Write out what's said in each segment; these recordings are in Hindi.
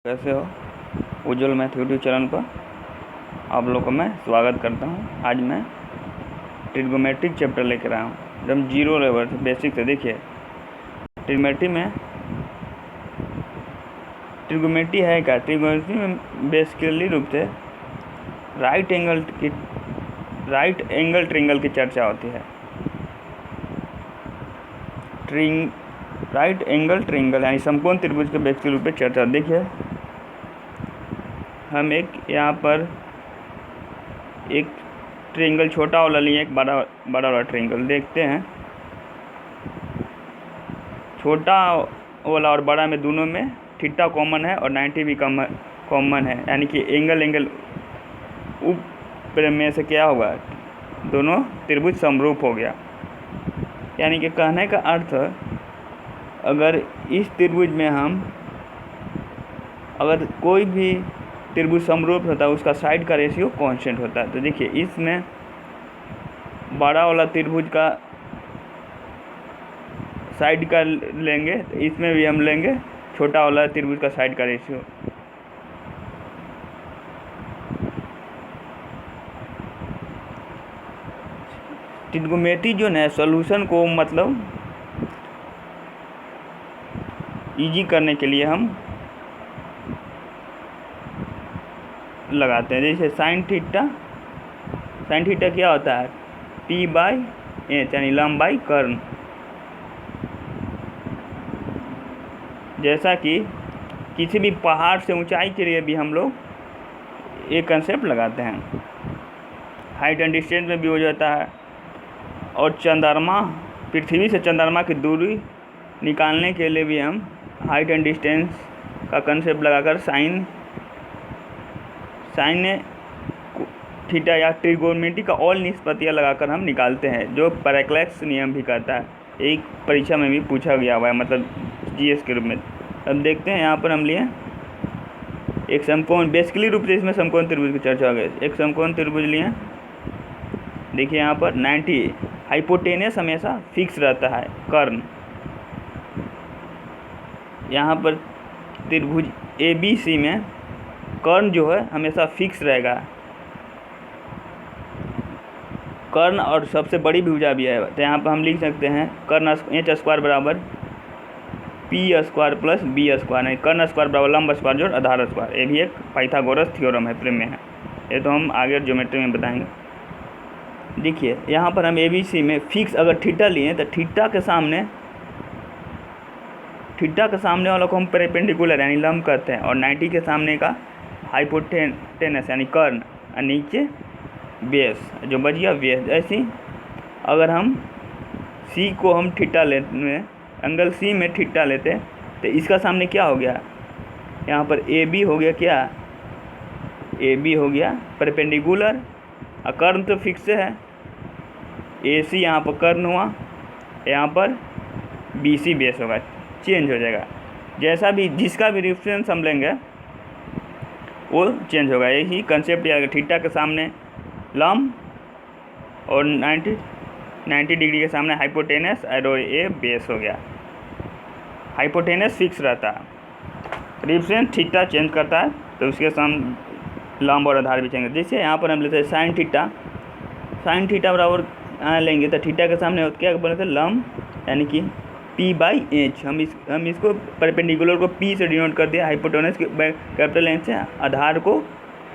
कैसे हो? उज्ज्वल मैथ यूट्यूब चैनल पर आप लोगों को मैं स्वागत करता हूं। आज मैं ट्रिग्नोमेट्रिक चैप्टर लेकर आया हूं, एकदम जीरो लेवल से बेसिक से। देखिए, ट्रिग्नोमेट्री है क्या? ट्रिग्नोमेट्री में बेसिकली रूप से राइट एंगल ट्रिंगल की चर्चा होती है। राइट एंगल ट्रिंगल यानी समकोण त्रिभुज के बेसिक रूप में चर्चा। देखिए, हम यहाँ पर एक ट्रायंगल छोटा वाला लिए, एक बड़ा वाला ट्रायंगल देखते हैं। छोटा वाला और बड़ा में दोनों में थीटा कॉमन है और 90 भी कॉमन है, यानी कि एंगल ऊपर में से क्या होगा, दोनों त्रिभुज समरूप हो गया। यानी कि कहने का अर्थ, अगर इस त्रिभुज में अगर कोई भी त्रिभुज समरूप होता है, उसका साइड का रेशियो कांस्टेंट होता है। तो देखिए, इसमें बड़ा वाला त्रिभुज का साइड का लेंगे, तो इसमें भी हम लेंगे छोटा वाला त्रिभुज का साइड का रेशियो। ट्रिग्नोमेट्री जो है सॉल्यूशन को मतलब इजी करने के लिए हम लगाते हैं। जैसे साइन थीटा क्या होता है, p/h यानी लंब बाई कर्ण। जैसा कि किसी भी पहाड़ से ऊंचाई के लिए भी हम लोग एक कंसेप्ट लगाते हैं, हाइट एंड डिस्टेंस में भी हो जाता है। और पृथ्वी से चंद्रमा की दूरी निकालने के लिए भी हम हाइट एंड डिस्टेंस का कंसेप्ट लगाकर साइन थीटा या ट्रिग्नोमेट्री का ऑल निष्पत्तियाँ लगाकर हम निकालते हैं, जो पैराक्लेस नियम भी कहता है। एक परीक्षा में भी पूछा गया हुआ है, मतलब जीएस के रूप में। अब देखते हैं, यहाँ पर हम लिए एक समकोण, बेसिकली रूप से इसमें समकोण त्रिभुज की चर्चा हो गई। एक समकोण त्रिभुज लिए, देखिए यहाँ पर 90 हाइपोटेनस हमेशा फिक्स रहता है, कर्ण। यहाँ पर त्रिभुज ABC में कर्ण जो है हमेशा फिक्स रहेगा, कर्ण और सबसे बड़ी भुजा भी है। तो यहाँ पर हम लिख सकते हैं कर्ण h² बराबर p² प्लस b², नहीं कर्ण स्क्वायर बराबर लंब स्क्वायर जोड़ आधार स्क्वायर। ये भी एक पाइथागोरस थ्योरम है, प्रेम में है। ये तो हम आगे ज्योमेट्री में बताएंगे। देखिए, यहाँ पर हम ABC में फिक्स अगर थीटा लिए, तो थीटा के सामने वाला को हम परपेंडिकुलर यानी लंब कहते हैं, और 90 के सामने का हाइपोटेनस यानी कर्ण, और नीचे बेस जो बच गया बेस। ऐसे अगर हम C को हम थीटा एंगल C में थीटा लेते, तो इसका सामने क्या हो गया, यहाँ पर AB हो गया, क्या AB हो गया परपेंडिकुलर, और कर्ण तो फिक्स है, AC यहाँ पर कर्ण हुआ, यहाँ पर BC बेस होगा, चेंज हो जाएगा। जैसा भी जिसका भी रेफरेंस हम लेंगे वो चेंज होगा। यही कंसेप्ट आएगा, थीटा के सामने लंब और 90 डिग्री के सामने हाइपोटेनस और ये बेस हो गया। हाइपोटेनस फिक्स रहता है, रेफरेंस थीटा चेंज करता है, तो उसके सामने लंब और आधार भी चेंज। जैसे यहाँ पर हम लेते हैं साइन थीटा बराबर लेंगे, तो थीटा के सामने क्या बोलते हैं, लंब, यानी कि p/h। हम इसको परपेंडिकुलर को p से डिनोट कर दिया, हाइपोटेनस के कैपिटल H से, आधार को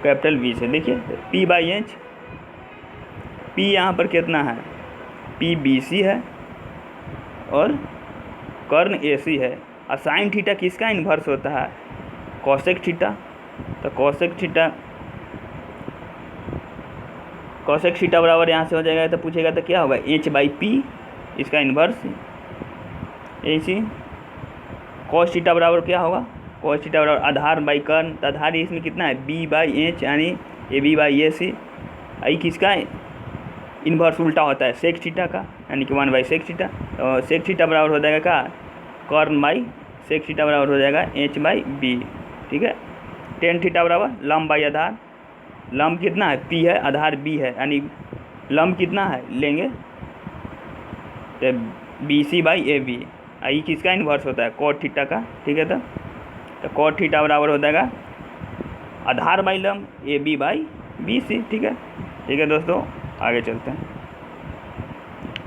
कैपिटल V से। देखिए p/h, p यहाँ पर कितना है, PBC है और कर्ण AC है। और साइन थीटा किसका इन्वर्स होता है, कोसेक थीटा। तो कोसेक थीटा बराबर यहाँ से हो जाएगा, तो पूछेगा तो क्या होगा, h/p, इसका इन्वर्स AC। कॉस थीटा बराबर क्या होगा, कॉस थीटा बराबर आधार बाई कर्ण। तो आधार इसमें कितना है, b/h यानी AB/AC। आई किसका इन्वर्स उल्टा होता है, सेक थीटा का, यानी कि 1/sec थीटा। तो सेक थीटा बराबर हो जाएगा क्या, कर्ण बाई सेक थीटा बराबर हो जाएगा h/b। ठीक है। टेन थीटा बराबर लंब बाई आधार, लंब कितना है, p है, आधार b है, यानी लंब कितना है लेंगे, तो BC/AB। आई किसका इन्वर्स होता है, कॉट थीटा का। ठीक है। तो तो कॉट थीटा बराबर हो जाएगा आधार बाई लंब A B by B C. ठीक है दोस्तों, आगे चलते हैं।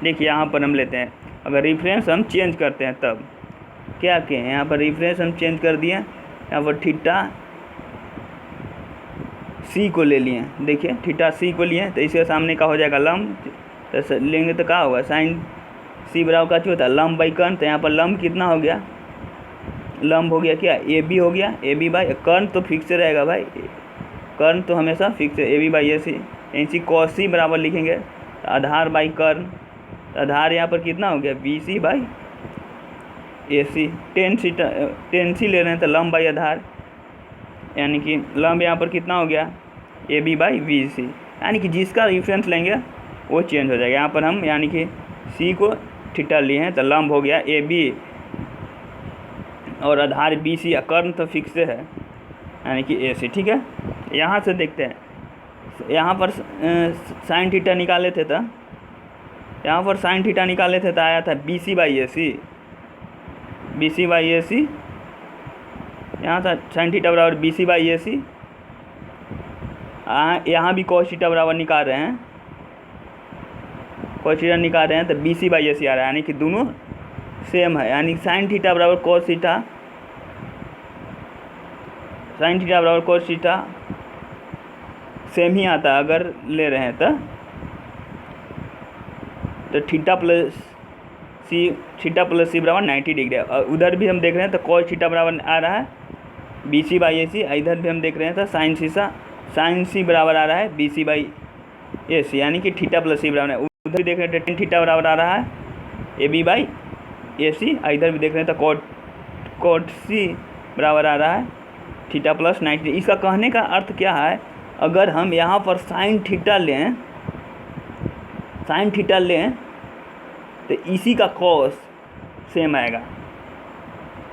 देखिए यहाँ पर हम लेते हैं, अगर रेफरेंस हम चेंज करते हैं तब क्या हैं, यहाँ पर रेफरेंस हम चेंज कर दिए, यहाँ पर थीटा सी को ले लिए। देखिए थीटा सी को लिए तो इसके सामने का हो जाएगा लंब, तो लेंगे तो क्या होगा साइन सी बराबर का जो होता है लंब बाई कर्ण। तो यहाँ पर लंब कितना हो गया, लंब हो गया क्या ए बी हो गया, ए बी बाई कर्ण तो फिक्स रहेगा भाई, कर्ण तो हमेशा फिक्स है, ए बी बाई ए सी। इसी कॉस सी बराबर लिखेंगे आधार बाई कर्ण, आधार यहाँ पर कितना हो गया B C by A C. Tan C ले रहे हैं तो लंब बाई आधार, यानी कि लंब यहाँ पर कितना हो गया A B by B C, यानी कि जिसका रेफरेंस लेंगे वो चेंज हो जाएगा। यहाँ पर हम यानी कि सी को थीटा लिए हैं तो लंब हो गया ए बी और आधार बी सी, कर्ण तो फिक्स है यानी कि ए सी। ठीक है, यहाँ से देखते हैं, यहाँ पर साइन थीटा निकाले थे तो यहाँ पर साइन थीटा निकाले थे तो आया था B C by A C, B C by A C, यहाँ था साइन थीटा बराबर B C by A C. यहाँ भी कॉस थीटा बराबर निकाल रहे हैं, कॉस थीटा निकाल रहे हैं तो बी सी बाई ए सी आ रहा है, यानी कि दोनों सेम है, यानी साइन थीटा बराबर कॉस थीटा, साइन थीटा बराबर कॉस थीटा सेम ही आता है अगर ले रहे हैं तो थीटा प्लस सी बराबर 90 डिग्री है। और उधर भी हम देख रहे हैं तो कॉस थीटा बराबर आ रहा है बी सी बाई ए सी, इधर भी हम देख रहे हैं तो साइन सी बराबर आ रहा है बी सी बाई ए सी, यानी कि थीटा प्लस सी बराबर है। उधर भी देख रहे हैं टेन थीटा बराबर आ रहा है ए बी बाई ए सी, इधर भी देख रहे हैं तो कॉट सी बराबर आ रहा है थीटा प्लस 90। इसका कहने का अर्थ क्या है, अगर हम यहाँ पर साइन थीटा लें तो इसी का कॉस सेम आएगा।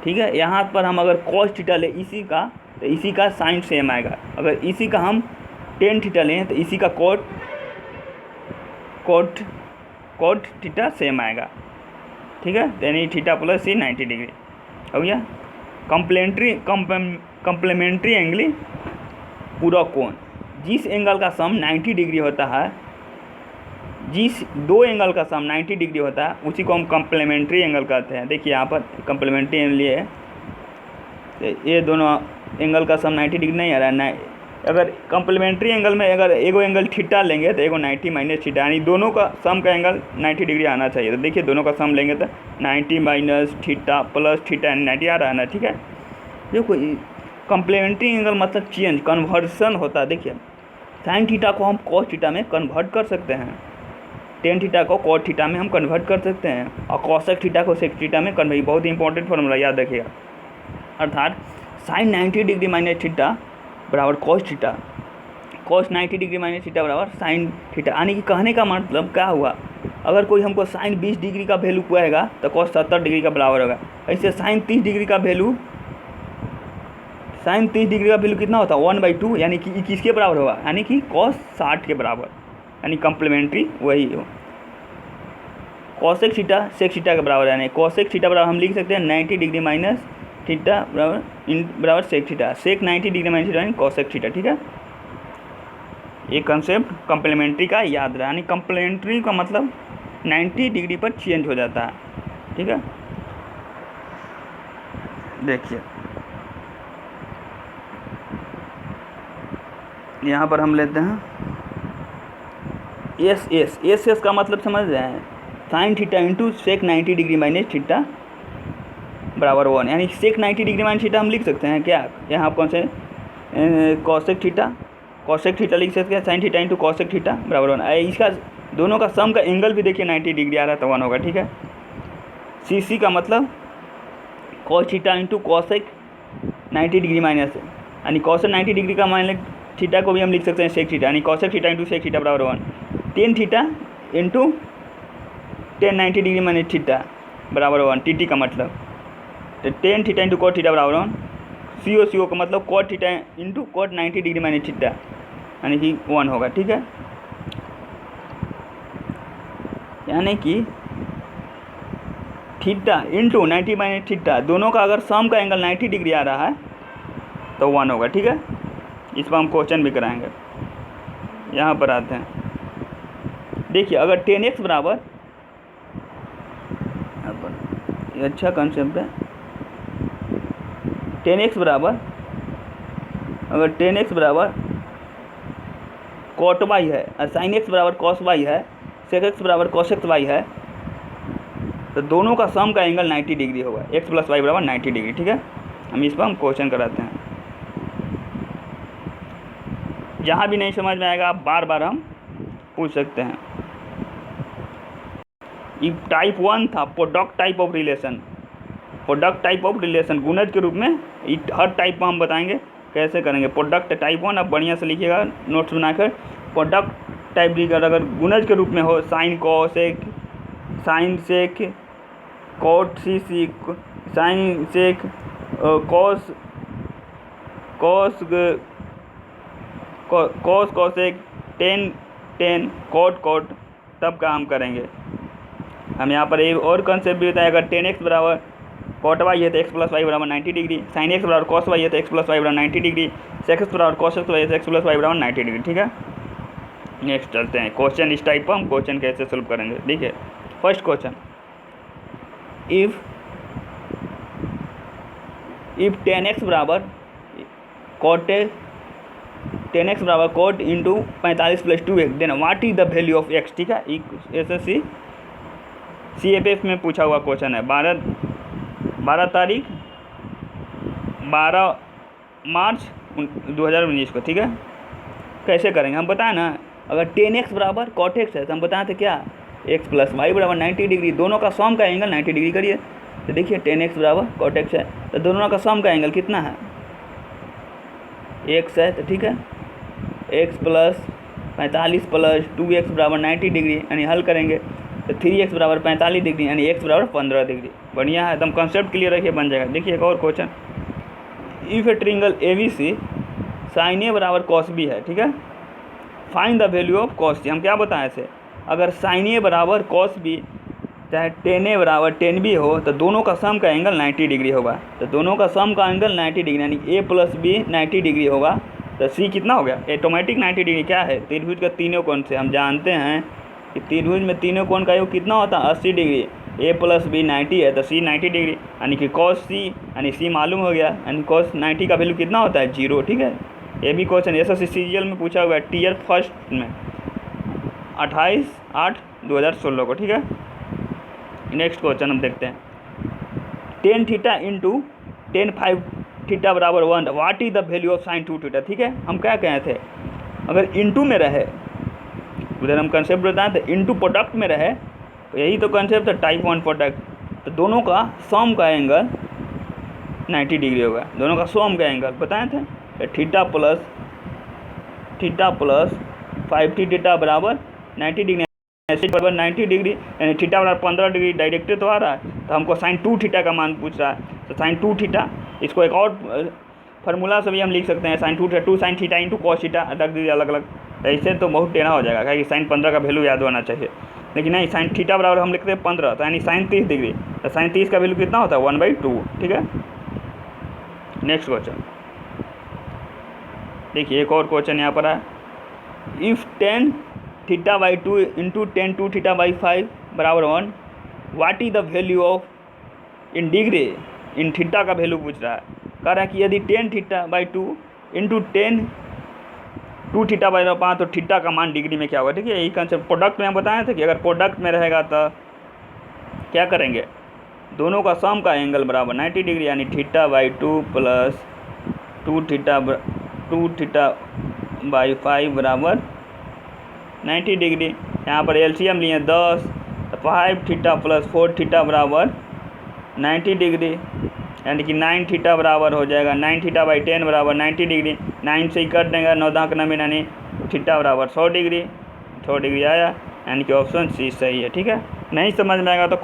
ठीक है, यहाँ पर हम अगर कॉस थीटा लें इसी का तो इसी का साइन सेम आएगा, अगर इसी का हम टेन थीटा लें तो इसी का कॉट थीटा सेम आएगा। ठीक है, यानी थीटा प्लस सी 90 डिग्री हो गया। कंप्लीमेंट्री एंगल पूरा कोण, जिस एंगल का सम 90 डिग्री होता है, जिस दो एंगल का सम 90 डिग्री होता है उसी को हम कम्प्लीमेंट्री एंगल कहते हैं। देखिए यहाँ पर कम्प्लीमेंट्री एंगल ये है, ये दोनों एंगल का सम 90 डिग्री नहीं आ रहा है। अगर कम्प्लीमेंट्री एंगल में अगर एगो एंगल थीटा लेंगे तो एगो 90 माइनस थीटा, यानी दोनों का सम का एंगल 90 डिग्री आना चाहिए। तो देखिए दोनों का सम लेंगे तो 90 माइनस थीटा प्लस थीटा 90 आ रहा है ना। ठीक है, देखो कम्प्लीमेंट्री एंगल मतलब चेंज कन्वर्सन होता है। देखिए साइन थीटा को हम कॉस थीटा में कन्वर्ट कर सकते हैं, टेन थीटा को कॉट थीटा में हम कन्वर्ट कर सकते हैं, और कॉसेक थीटा को सेक थीटा में कन्वर्ट। बहुत ही इंपॉर्टेंट फॉर्मूला याद रखिएगा। अर्थात साइन 90 डिग्री माइनस थीटा बराबर cos theta, cos 90 degree minus theta बराबर साइन थीटा। यानी कि कहने का मतलब क्या हुआ, अगर कोई हमको साइन 20 डिग्री का वैल्यू कहेगा तो कॉस 70 डिग्री का बराबर होगा। ऐसे साइन 30 डिग्री का वैल्यू कितना होता है 1/2, यानी कि किसके बराबर होगा, यानी कि कॉस 60 के बराबर, यानी कम्प्लीमेंट्री वही हो। कॉसेक थीटा सेक थीटा के बराबर, यानी कॉसेक थीटा बराबर हम लिख सकते हैं 90 डिग्री माइनस थीटा बराबर सेक थीटा, सेक 90 डिग्री माइनस थीटा यानी कॉसेक थीटा। ठीक है, ये कंसेप्ट कम्प्लीमेंट्री का याद रहा, यानी कम्प्लीमेंट्री का मतलब 90 डिग्री पर चेंज हो जाता है। ठीक है, देखिए यहाँ पर हम लेते हैं एस का मतलब समझ रहे हैं, sine theta into sec 90 degree minus theta बराबर 1, यानी सेक 90 डिग्री माइनस थीटा हम लिख सकते हैं क्या, यहाँ कौन से कॉसेक थीटा लिख सकते हैं, sine theta into cosec theta बराबर 1। इसका दोनों का सम का एंगल भी देखिए 90 डिग्री आ रहा है तो 1 होगा। ठीक है, सी का मतलब cos theta into cosec 90 degree minus, यानी कॉसेक 90 डिग्री का माइनस थीटा को भी हम लिख सकते हैं सेक थीटा, यानी cosec theta into sec theta बराबर 1। Tan theta into tan 90 degree minus theta बराबर 1, टी का मतलब, तो tan theta into cot theta बराबर 1। सी का मतलब cot theta into cot 90 degree minus theta, यानी कि 1 होगा। ठीक है, यानी कि थीटा इंटू 90 माइनस थीटा, दोनों का अगर सम का एंगल 90 डिग्री आ रहा है तो 1 होगा। ठीक है, इस पर हम क्वेश्चन भी कराएंगे। यहाँ पर आते हैं, देखिए अगर 10x बराबर, ये अच्छा कंसेप्ट है, 10x बराबर, अगर 10x बराबर cot y है और sin x बराबर cos y है, sec x बराबर cos x y है, तो दोनों का सम का एंगल 90 डिग्री होगा। x प्लस वाई बराबर 90 डिग्री। ठीक है, हम इस पर हम क्वेश्चन कराते हैं। जहाँ भी नहीं समझ में आएगा आप बार बार हम पूछ सकते हैं। टाइप 1 था product type of relation, product type of relation गुणज के रूप में, हर टाइप में हम बताएंगे कैसे करेंगे। प्रोडक्ट टाइप 1 आप बढ़िया से लिखिएगा नोट्स बनाकर। प्रोडक्ट टाइप अगर गुणज के रूप में हो, sine cosec, sine sec, cot C sec, sine sec, cos cos cos cosec, tan tan, cot cot, तब का हम करेंगे। हम यहाँ पर एक और कंसेप्ट भी होता है, अगर 10x बराबर कॉट वाई है तो x प्लस वाई बराबर 90 डिग्री, साइन x बराबर कॉस वाई है तो x प्लस वाई बराबर 90 डिग्री, सेक एक्स बराबर कॉस एक्स वाई है तो x प्लस वाई बराबर 90 डिग्री। ठीक है, नेक्स्ट चलते हैं क्वेश्चन। इस टाइप पर हम क्वेश्चन कैसे सोल्व करेंगे। देखिए फर्स्ट क्वेश्चन, इफ 10x बराबर कॉट 10x बराबर cot into 45 plus 2x, then what is the value of x। ठीक है, SSC CFF में पूछा हुआ क्वेश्चन है। 12 तारीख 12 मार्च 2019 को। ठीक है, कैसे करेंगे हम बताएं ना। अगर 10x बराबर कॉट एक्स है तो हम बताए थे क्या, x प्लस वाई बराबर 90 डिग्री, दोनों का सम का एंगल 90 डिग्री करिए। तो देखिए 10x बराबर कॉट एक्स है तो दोनों का सम का एंगल कितना है, x है। तो ठीक है, x प्लस 45 प्लस 2x बराबर 90 डिग्री, यानी हल करेंगे तो 3x बराबर 45 डिग्री, यानी x बराबर 15 डिग्री। बढ़िया है, एकदम कंसेप्ट क्लियर रखिए, बन जाएगा। देखिए एक और question, if a triangle ABC sine A बराबर कॉस बी है। ठीक है, find the value of cos C. हम क्या बताएं ऐसे, अगर साइन ए बराबर कॉस बी चाहे 10a बराबर 10b हो तो दोनों का सम का एंगल 90 डिग्री होगा। तो दोनों का सम का एंगल 90 डिग्री, यानी a प्लस बी 90 डिग्री होगा। तो c कितना हो गया, ऑटोमेटिक 90 डिग्री क्या है, त्रिभुज का तीनों कोण से हम जानते हैं कि त्रिभुज में तीनों कोण का योग कितना होता है, 80 डिग्री। a प्लस बी 90 है तो c 90 डिग्री, यानी कि cos c, यानी c मालूम हो गया, यानी cos 90 का वैल्यू कितना होता है, 0। ठीक है, ये भी क्वेश्चन SSC CGL में पूछा हुआ है, टीयर फर्स्ट में 28/8/2016 को। ठीक है, नेक्स्ट क्वेश्चन हम देखते हैं, 10 थीटा इंटू 10 5 थीटा बराबर 1, what is the value of sign 2 theta. ठीक है, हम क्या कहे थे, अगर इंटू में रहे, उधर हम कंसेप्ट बताए थे इंटू प्रोडक्ट में रहे, तो यही तो कंसेप्ट है टाइप 1 प्रोडक्ट। तो दोनों का सम का एंगल 90 डिग्री होगा, दोनों का सम का एंगल बताए थे। तो थीटा प्लस 5 थीटा बराबर 90 डिग्री, बराबर 90 डिग्री, यानी थीटा बराबर 15 डिग्री, डायरेक्ट तो आ रहा है। तो हमको साइन 2 थीटा का मान पूछ रहा है, तो साइन 2 थीटा, इसको एक और फार्मूला से भी हम लिख सकते हैं, sine 2 sine theta into cos theta, रख दीजिए अलग अलग। ऐसे तो बहुत टेढ़ा हो जाएगा, क्योंकि साइन 15 का वैल्यू याद होना चाहिए, लेकिन नहीं, साइन थीटा बराबर हम लिखते हैं 15, तो यानी साइन 30 डिग्री, तो साइन 30 का वैल्यू कितना होता है, 1/2। ठीक है, नेक्स्ट क्वेश्चन देखिए, एक और क्वेश्चन यहाँ पर है, if 10 theta by 2 into 10 2 theta by 5 बराबर 1, what is the value of in degree, in theta का वैल्यू पूछ रहा है। कह रहा है कि यदि 10 theta by 2 into 10 2 theta by 5, तो थीटा का मान डिग्री में क्या होगा। ठीक है, यही कंसेप्ट प्रोडक्ट में हम बताए थे कि अगर प्रोडक्ट में रहेगा तो क्या करेंगे, दोनों का सम का एंगल बराबर 90 डिग्री, यानी theta by 2 plus 2 theta by 5 बराबर 90 डिग्री। यहाँ पर एलसीएम लिए 10, तो 5 थीटा प्लस 4 थीटा बराबर 90 डिग्री, यानी कि 9 थीटा बराबर हो जाएगा 9 थीटा बाई 10 बराबर 90 डिग्री। 9 से ही कट देंगे, 9 दाँक नंबर, यानी थीटा बराबर 100 डिग्री, 100 डिग्री आया, यानी कि ऑप्शन सी सही है। ठीक है, नहीं समझ में आएगा तो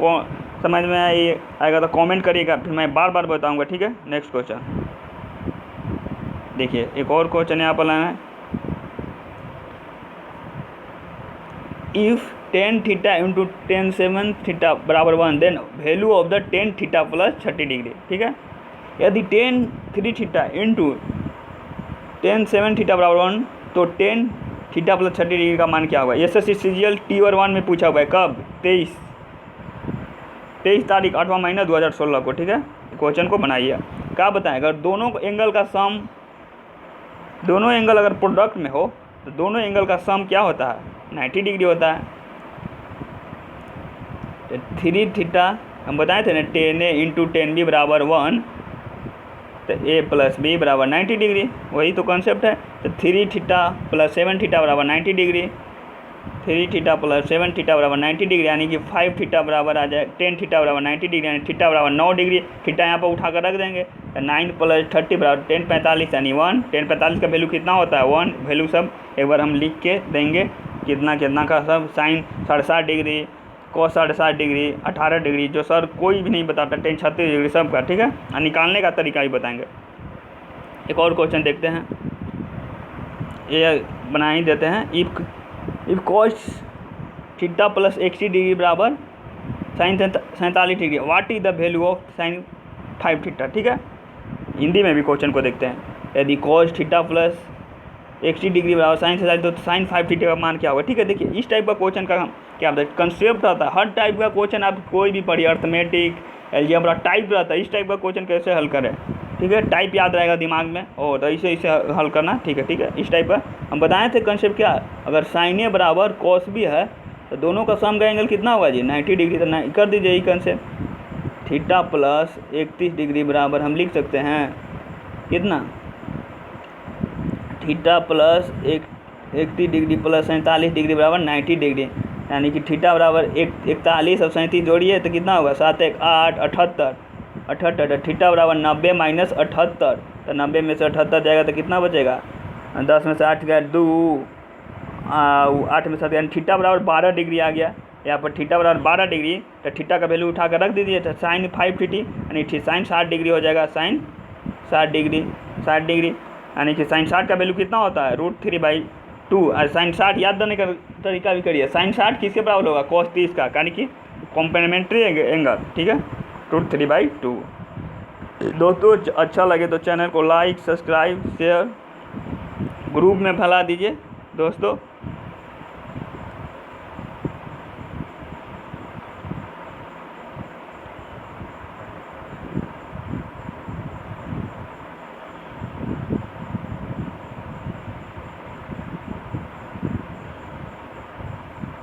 समझ में आएगा तो कमेंट करिएगा, फिर मैं बार बार बताऊँगा। ठीक है, नेक्स्ट क्वेश्चन देखिए, एक और क्वेश्चन यहाँ पर लाना है, इफ़ 10 थीटा इंटू 10 7 थीटा बराबर 1, then value of the 10 theta plus 30 degree. ठीक है, यदि 10 3 theta into tan seven theta बराबर 1, तो टेन थीटा प्लस 30 डिग्री का मान क्या होगा। SSC CGL T/1 में पूछा हुआ है, कब, 23 तारीख 8वां महीना 2016 को, ठीक है। क्वेश्चन को बनाइए। क्या बताएं, अगर दोनों एंगल का सम, दोनों एंगल अगर प्रोडक्ट में हो तो दोनों एंगल का सम क्या होता है, 90 डिग्री होता है। तो 3 थीटा हम बताए थे ना, 10A × 10B बराबर 1, तो A + B बराबर 90 डिग्री, वही तो कॉन्सेप्ट है। तो 3 थीटा + 7 थीटा बराबर 90 डिग्री, 3 थीटा + 7 थीटा बराबर 90 डिग्री, यानी कि 5 थीटा बराबर आ जाए 10 थीटा बराबर 90 डिग्री, यानी थीटा बराबर 9 डिग्री। थीटा यहाँ पर उठा कर रख देंगे, तो 9 + 30 बराबर 10 45, यानी 1। 10 45 का वैल्यू कितना होता है, 1। वैल्यू सब एक बार हम लिख के देंगे, कितना कितना का सब, sine 67 degree, cos 67 degree, 18 degree, जो सर कोई भी नहीं बताता, 10 36 डिग्री सब का, ठीक है। और निकालने का तरीका भी बताएंगे। एक और क्वेश्चन देखते हैं, ये बना ही देते हैं। इफ cos थीटा + 80 डिग्री बराबर sine 47 degree, what is the value of sine 5 theta, ठीक है। हिंदी में भी क्वेश्चन को देखते हैं। यदि cos थीटा + 80 डिग्री बराबर साइन 47, तो साइन 5 थीटा का मान क्या होगा, ठीक है। देखिए इस टाइप का क्वेश्चन का क्या होता है, कंसेप्ट रहता है। हर टाइप का क्वेश्चन आप कोई भी पढ़िए, अर्थमेटिक, अलजेब्रा, टाइप रहता है। इस टाइप का क्वेश्चन कैसे हल करें, ठीक है। टाइप याद रहेगा दिमाग में, और तो इसे हल करना, ठीक है, ठीक है। इस टाइप का हम बताए थे कंसेप्ट क्या, अगर साइन ए बराबर कॉस बी है तो दोनों का सम का एंगल कितना होगा जी, 90 डिग्री। तो कर दीजिए यही कंसेप्ट। थीटा + 31 डिग्री बराबर हम लिख सकते हैं कितना, थीटा + 31 डिग्री + 47 डिग्री बराबर 90 डिग्री, यानी कि थीटा बराबर 41 और 37 जोड़िए तो कितना होगा, 7 1 8 78, थीटा बराबर 90 - 78, तो 90 में से 78 जाएगा तो कितना बचेगा, 10 में से 8 गया 2, 8 में से 7, यानी थीटा बराबर 12 डिग्री आ गया। यहाँ पर थीटा बराबर 12 डिग्री, तो थीटा का वैल्यू उठा कर रख दीजिए, तो साइन 5 थीटी, यानी साइन 60 डिग्री हो जाएगा, साइन 60 डिग्री, यानी कि साइन 60 का वैल्यू कितना होता है, √3/2। और साइन 60 याद करने का तरीका भी करिए, साइन 60 किसके बराबर होगा, cos 30 का, यानी कि कॉम्प्लीमेंट्री एंगल, ठीक है, √3/2। दोस्तों अच्छा लगे तो चैनल को लाइक, सब्सक्राइब, शेयर, ग्रुप में फैला दीजिए दोस्तों।